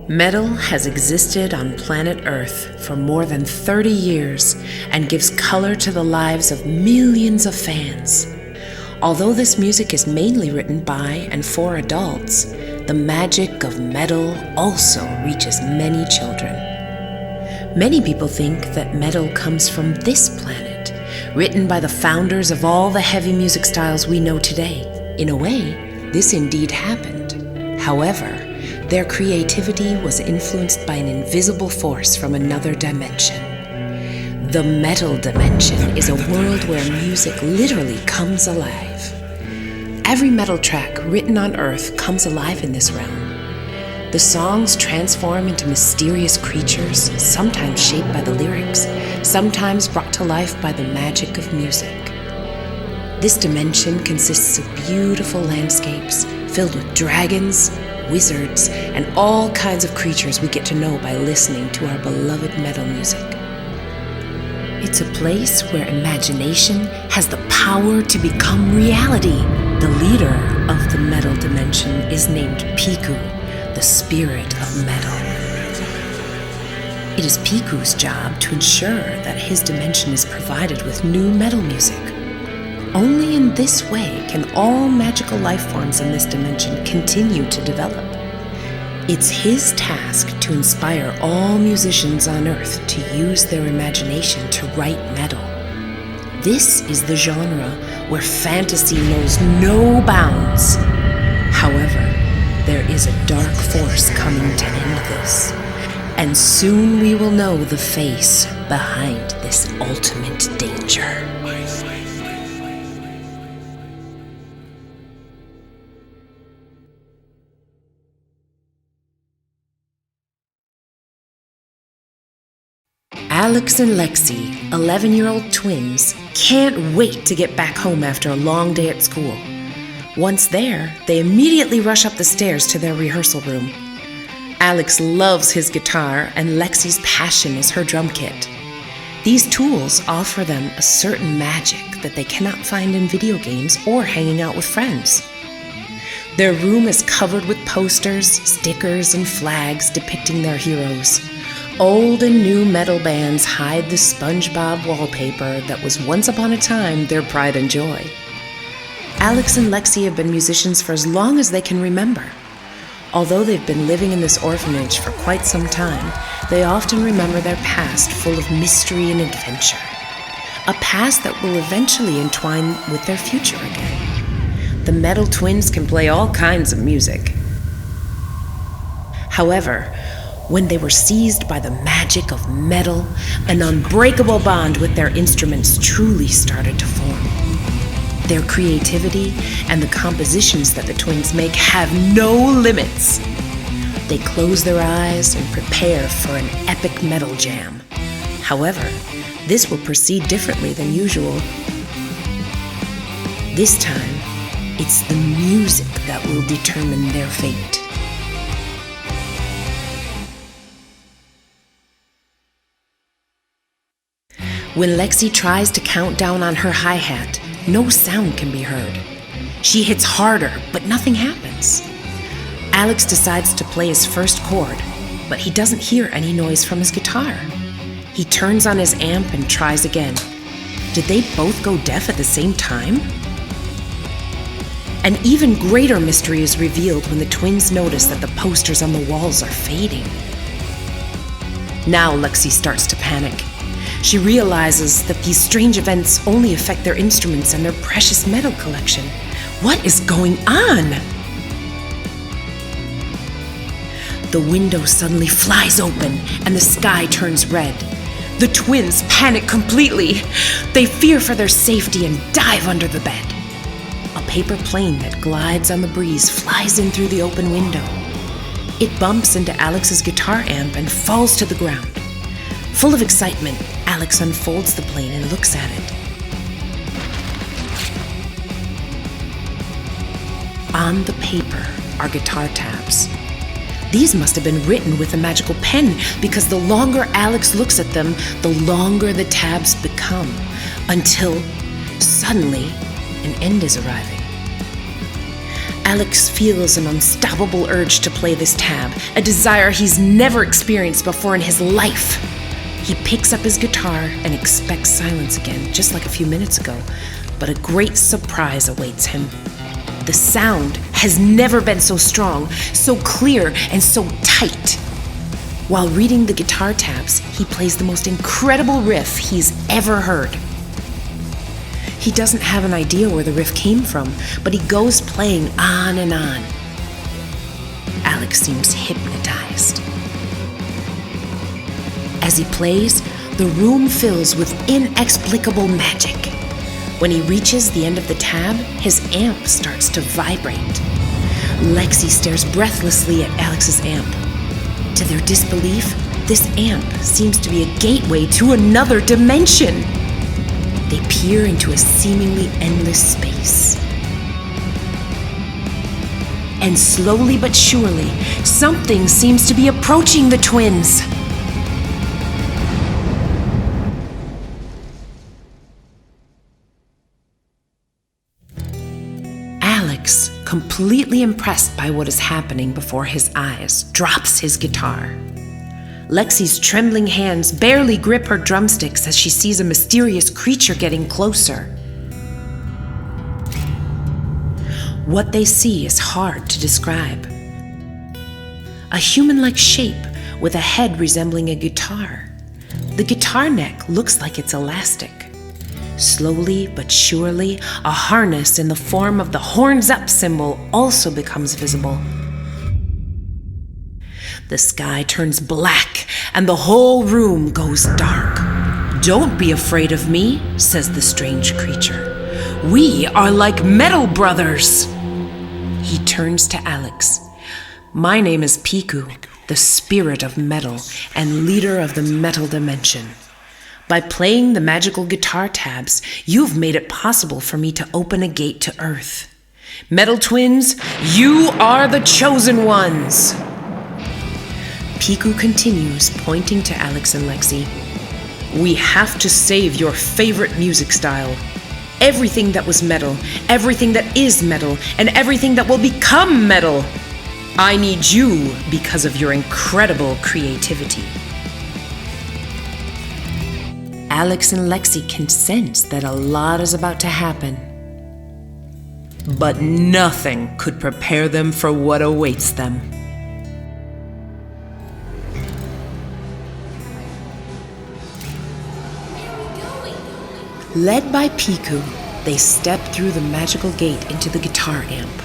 Metal has existed on planet Earth for more than 30 years and gives color to the lives of millions of fans. Although this music is mainly written by and for adults, the magic of metal also reaches many children. Many people think that metal comes from this planet, written by the founders of all the heavy music styles we know today. In a way, this indeed happened. However, their creativity was influenced by an invisible force from another dimension. The metal dimension is a world where music literally comes alive. Every metal track written on Earth comes alive in this realm. The songs transform into mysterious creatures, sometimes shaped by the lyrics, sometimes brought to life by the magic of music. This dimension consists of beautiful landscapes filled with dragons, wizards, and all kinds of creatures we get to know by listening to our beloved metal music. It's a place where imagination has the power to become reality. The leader of the metal dimension is named Piku, the spirit of metal. It is Piku's job to ensure that his dimension is provided with new metal music. Only in this way can all magical life forms in this dimension continue to develop. It's his task to inspire all musicians on Earth to use their imagination to write metal. This is the genre where fantasy knows no bounds. However, there is a dark force coming to end this, and soon we will know the face behind this ultimate danger. Alex and Lexi, 11-year-old twins, can't wait to get back home after a long day at school. Once there, they immediately rush up the stairs to their rehearsal room. Alex loves his guitar, and Lexi's passion is her drum kit. These tools offer them a certain magic that they cannot find in video games or hanging out with friends. Their room is covered with posters, stickers, and flags depicting their heroes. Old and new metal bands hide the SpongeBob wallpaper that was once upon a time their pride and joy. Alex and Lexi have been musicians for as long as they can remember. Although they've been living in this orphanage for quite some time, they often remember their past full of mystery and adventure. A past that will eventually entwine with their future again. The metal twins can play all kinds of music. However, when they were seized by the magic of metal, an unbreakable bond with their instruments truly started to form. Their creativity and the compositions that the twins make have no limits. They close their eyes and prepare for an epic metal jam. However, this will proceed differently than usual. This time, it's the music that will determine their fate. When Lexi tries to count down on her hi-hat, no sound can be heard. She hits harder, but nothing happens. Alex decides to play his first chord, but he doesn't hear any noise from his guitar. He turns on his amp and tries again. Did they both go deaf at the same time? An even greater mystery is revealed when the twins notice that the posters on the walls are fading. Now Lexi starts to panic. She realizes that these strange events only affect their instruments and their precious metal collection. What is going on? The window suddenly flies open and the sky turns red. The twins panic completely. They fear for their safety and dive under the bed. A paper plane that glides on the breeze flies in through the open window. It bumps into Alex's guitar amp and falls to the ground. Full of excitement, Alex unfolds the plane and looks at it. On the paper are guitar tabs. These must have been written with a magical pen because the longer Alex looks at them, the longer the tabs become, until suddenly an end is arriving. Alex feels an unstoppable urge to play this tab, a desire he's never experienced before in his life. He picks up his guitar and expects silence again, just like a few minutes ago, but a great surprise awaits him. The sound has never been so strong, so clear, and so tight. While reading the guitar tabs, he plays the most incredible riff he's ever heard. He doesn't have an idea where the riff came from, but he goes playing on and on. Alex seems hypnotized. As he plays, the room fills with inexplicable magic. When he reaches the end of the tab, his amp starts to vibrate. Lexi stares breathlessly at Alex's amp. To their disbelief, this amp seems to be a gateway to another dimension. They peer into a seemingly endless space. And slowly but surely, something seems to be approaching the twins. Alex, completely impressed by what is happening before his eyes, drops his guitar. Lexi's trembling hands barely grip her drumsticks as she sees a mysterious creature getting closer. What they see is hard to describe. A human-like shape with a head resembling a guitar. The guitar neck looks like it's elastic. Slowly but surely, a harness in the form of the horns up symbol also becomes visible. The sky turns black and the whole room goes dark. "Don't be afraid of me," says the strange creature. "We are like metal brothers." He turns to Alex. "My name is Piku, the spirit of metal and leader of the metal dimension. By playing the magical guitar tabs, you've made it possible for me to open a gate to Earth. Metal twins, you are the chosen ones." Piku continues, pointing to Alex and Lexi. "We have to save your favorite music style. Everything that was metal, everything that is metal, and everything that will become metal. I need you because of your incredible creativity." Alex and Lexi can sense that a lot is about to happen. But nothing could prepare them for what awaits them. Led by Piku, they step through the magical gate into the guitar amp.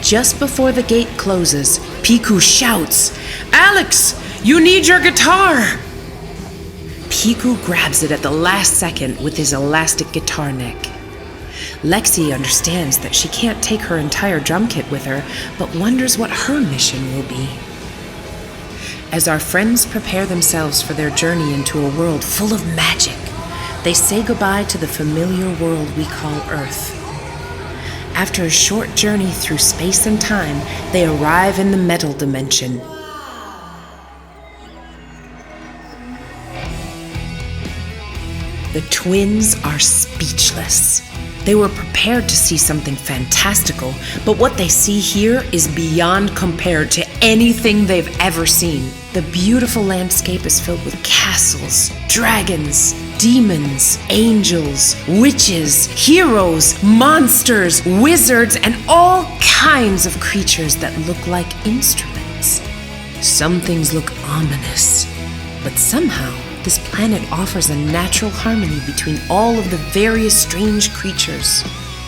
Just before the gate closes, Piku shouts, "Alex, you need your guitar!" Piku grabs it at the last second with his elastic guitar neck. Lexi understands that she can't take her entire drum kit with her, but wonders what her mission will be. As our friends prepare themselves for their journey into a world full of magic, they say goodbye to the familiar world we call Earth. After a short journey through space and time, they arrive in the metal dimension. The twins are speechless. They were prepared to see something fantastical, but what they see here is beyond compared to anything they've ever seen. The beautiful landscape is filled with castles, dragons, demons, angels, witches, heroes, monsters, wizards, and all kinds of creatures that look like instruments. Some things look ominous, but somehow this planet offers a natural harmony between all of the various strange creatures.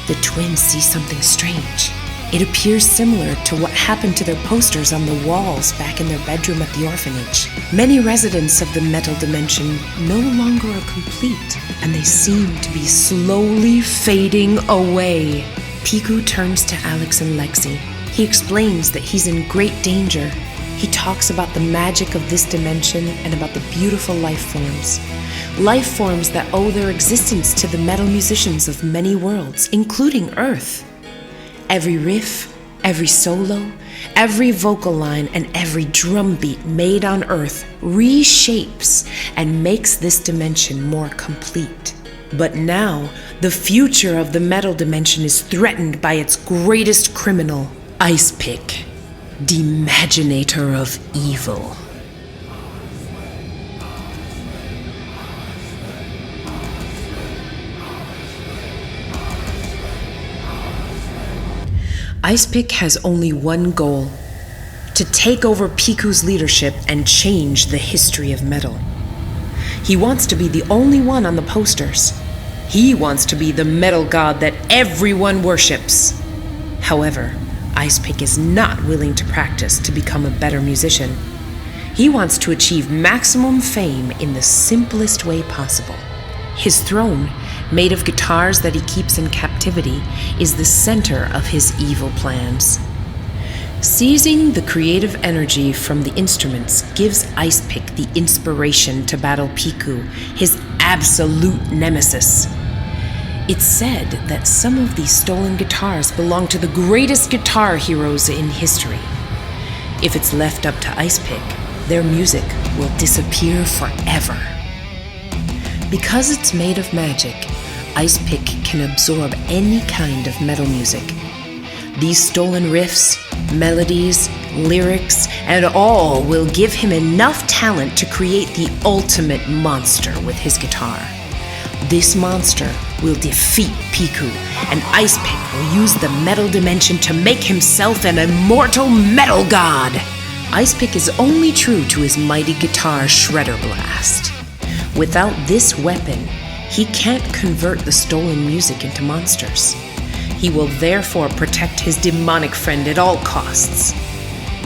The twins see something strange. It appears similar to what happened to their posters on the walls back in their bedroom at the orphanage. Many residents of the metal dimension no longer are complete, and they seem to be slowly fading away. Piku turns to Alex and Lexi. He explains that he's in great danger. He talks about the magic of this dimension and about the beautiful life forms that owe their existence to the metal musicians of many worlds, including Earth. Every riff, every solo, every vocal line, and every drum beat made on Earth reshapes and makes this dimension more complete. But now, the future of the metal dimension is threatened by its greatest criminal, Ice Pick, Demaginator of Evil. Ice Pick has only one goal: to take over Piku's leadership and change the history of metal. He wants to be the only one on the posters. He wants to be the metal god that everyone worships. However, Ice Pick is not willing to practice to become a better musician. He wants to achieve maximum fame in the simplest way possible. His throne, made of guitars that he keeps in captivity, is the center of his evil plans. Seizing the creative energy from the instruments gives Ice Pick the inspiration to battle Piku, his absolute nemesis. It's said that some of these stolen guitars belong to the greatest guitar heroes in history. If it's left up to Ice Pick, their music will disappear forever. Because it's made of magic, Ice Pick can absorb any kind of metal music. These stolen riffs, melodies, lyrics, and all will give him enough talent to create the ultimate monster with his guitar. This monster will defeat Piku, and Ice Pick will use the metal dimension to make himself an immortal metal god. Ice Pick is only true to his mighty guitar Shredder Blast. Without this weapon, he can't convert the stolen music into monsters. He will therefore protect his demonic friend at all costs.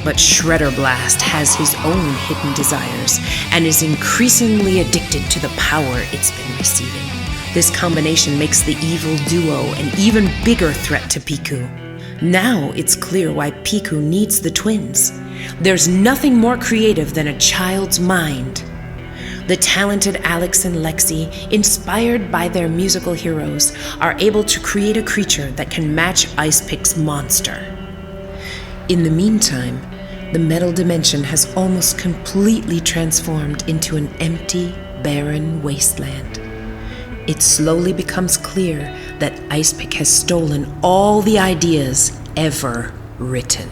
But Shredder Blast has his own hidden desires and is increasingly addicted to the power it's been receiving. This combination makes the evil duo an even bigger threat to Piku. Now it's clear why Piku needs the twins. There's nothing more creative than a child's mind. The talented Alex and Lexi, inspired by their musical heroes, are able to create a creature that can match Ice Pick's monster. In the meantime, the metal dimension has almost completely transformed into an empty, barren wasteland. It slowly becomes clear that Ice Pick has stolen all the ideas ever written.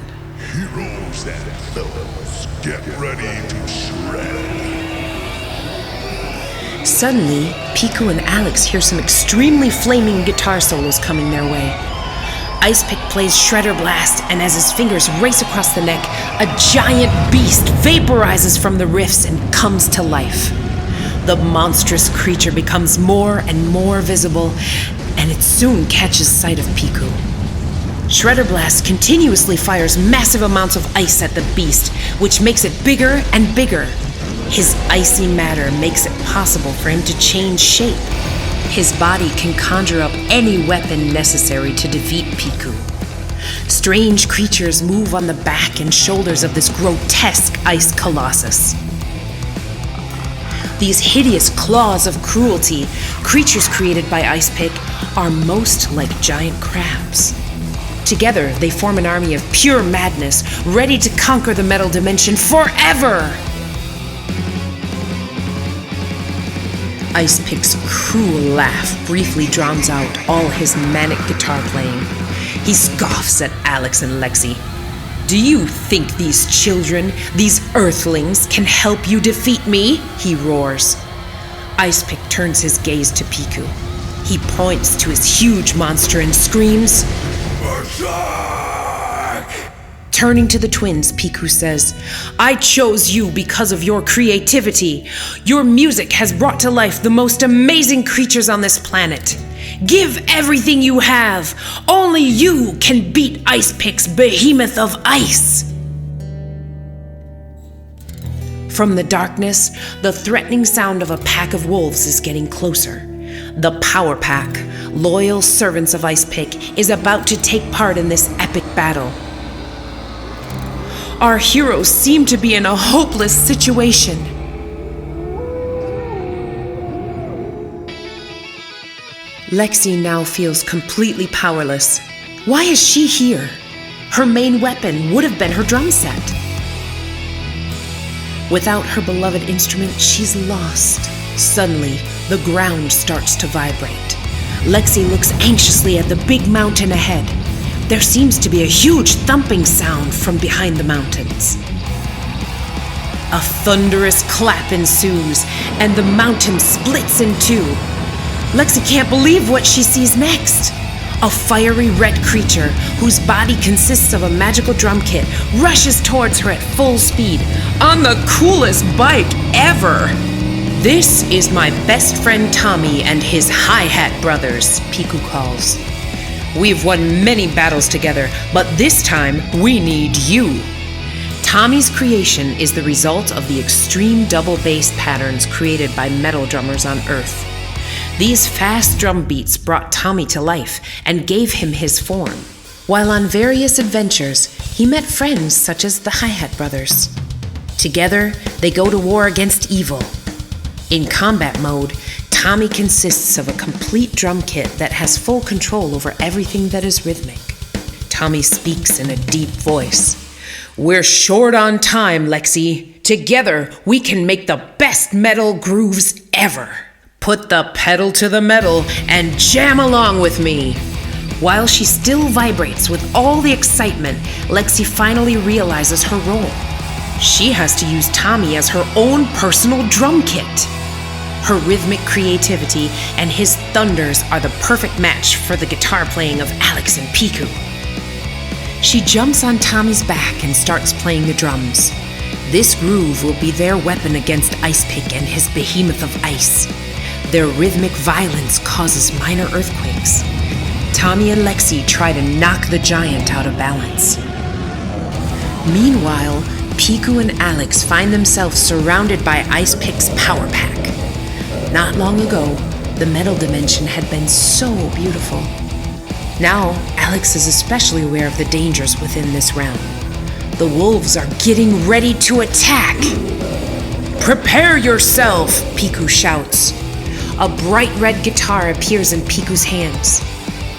Heroes and villains, get ready to shred. Suddenly, Piku and Alex hear some extremely flaming guitar solos coming their way. Ice Pick plays Shredder Blast, and as his fingers race across the neck, a giant beast vaporizes from the riffs and comes to life. The monstrous creature becomes more and more visible, and it soon catches sight of Piku. Shredder Blast continuously fires massive amounts of ice at the beast, which makes it bigger and bigger. His icy matter makes it possible for him to change shape. His body can conjure up any weapon necessary to defeat Piku. Strange creatures move on the back and shoulders of this grotesque ice colossus. These hideous claws of cruelty, creatures created by Ice Pick, are most like giant crabs. Together, they form an army of pure madness, ready to conquer the metal dimension forever! Ice Pick's cruel laugh briefly drowns out all his manic guitar playing. He scoffs at Alex and Lexi. Do you think these children, these earthlings, can help you defeat me? He roars. Ice Pick turns his gaze to Piku. He points to his huge monster and screams, "Berserk!" Turning to the twins, Piku says, "I chose you because of your creativity. Your music has brought to life the most amazing creatures on this planet. Give everything you have. Only you can beat Ice Pick's behemoth of ice." From the darkness, the threatening sound of a pack of wolves is getting closer. The Power Pack, loyal servants of Ice Pick, is about to take part in this epic battle. Our heroes seem to be in a hopeless situation. Lexi now feels completely powerless. Why is she here? Her main weapon would have been her drum set. Without her beloved instrument, she's lost. Suddenly, the ground starts to vibrate. Lexi looks anxiously at the big mountain ahead. There seems to be a huge thumping sound from behind the mountains. A thunderous clap ensues, and the mountain splits in two. Lexi can't believe what she sees next. A fiery red creature, whose body consists of a magical drum kit, rushes towards her at full speed, on the coolest bike ever. This is my best friend Tommy and his hi-hat brothers, Piku calls. We've won many battles together, but this time we need you. Tommy's creation is the result of the extreme double bass patterns created by metal drummers on Earth. These fast drum beats brought Tommy to life and gave him his form. While on various adventures, he met friends such as the Hi-Hat brothers. Together, they go to war against evil. In combat mode, Tommy consists of a complete drum kit that has full control over everything that is rhythmic. Tommy speaks in a deep voice. We're short on time, Lexi. Together, we can make the best metal grooves ever. Put the pedal to the metal and jam along with me. While she still vibrates with all the excitement, Lexi finally realizes her role. She has to use Tommy as her own personal drum kit. Her rhythmic creativity and his thunders are the perfect match for the guitar playing of Alex and Piku. She jumps on Tommy's back and starts playing the drums. This groove will be their weapon against Icepick and his behemoth of ice. Their rhythmic violence causes minor earthquakes. Tommy and Lexi try to knock the giant out of balance. Meanwhile, Piku and Alex find themselves surrounded by Icepick's power pack. Not long ago, the metal dimension had been so beautiful. Now, Alex is especially aware of the dangers within this realm. The wolves are getting ready to attack. Prepare yourself, Piku shouts. A bright red guitar appears in Piku's hands.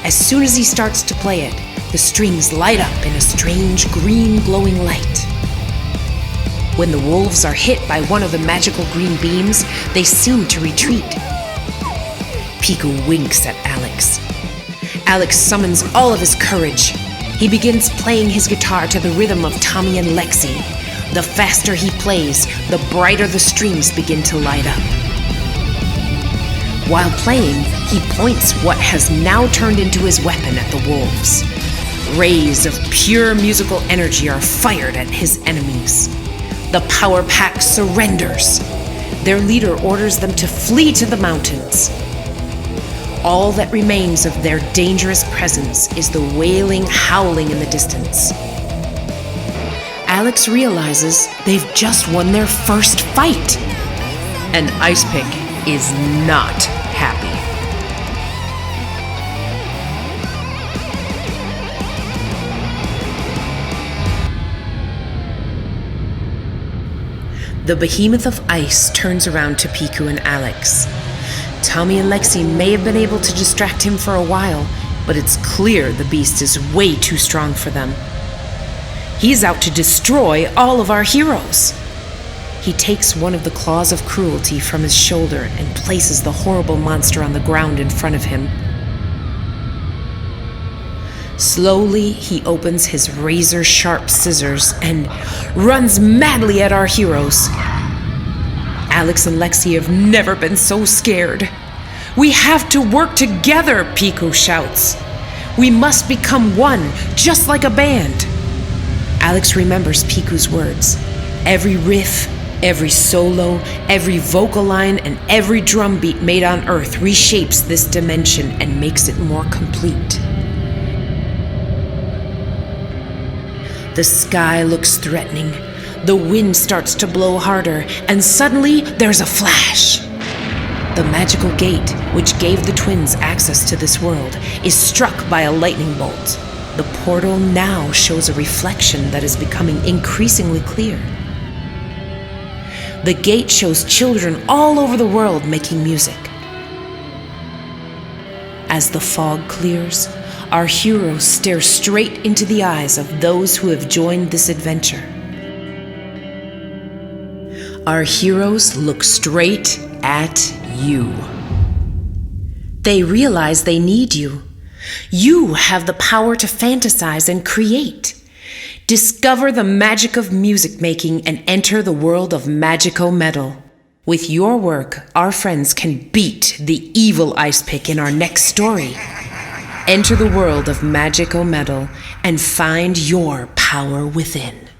As soon as he starts to play it, the strings light up in a strange green glowing light. When the wolves are hit by one of the magical green beams, they seem to retreat. Piku winks at Alex. Alex summons all of his courage. He begins playing his guitar to the rhythm of Tommy and Lexi. The faster he plays, the brighter the strings begin to light up. While playing, he points what has now turned into his weapon at the wolves. Rays of pure musical energy are fired at his enemies. The power pack surrenders. Their leader orders them to flee to the mountains. All that remains of their dangerous presence is the wailing howling in the distance. Alex realizes they've just won their first fight. And Icepick is not happy. The behemoth of ice turns around to Piku and Alex. Tommy and Lexi may have been able to distract him for a while, but it's clear the beast is way too strong for them. He's out to destroy all of our heroes. He takes one of the claws of cruelty from his shoulder and places the horrible monster on the ground in front of him. Slowly, he opens his razor-sharp scissors and runs madly at our heroes. Alex and Lexi have never been so scared. We have to work together, Piku shouts. We must become one, just like a band. Alex remembers Piku's words. Every riff, every solo, every vocal line, and every drum beat made on Earth reshapes this dimension and makes it more complete. The sky looks threatening. The wind starts to blow harder, and suddenly there's a flash. The magical gate, which gave the twins access to this world, is struck by a lightning bolt. The portal now shows a reflection that is becoming increasingly clear. The gate shows children all over the world making music. As the fog clears, our heroes stare straight into the eyes of those who have joined this adventure. Our heroes look straight at you. They realize they need you. You have the power to fantasize and create. Discover the magic of music making and enter the world of magical metal. With your work, our friends can beat the evil ice pick in our next story. Enter the world of magical metal and find your power within.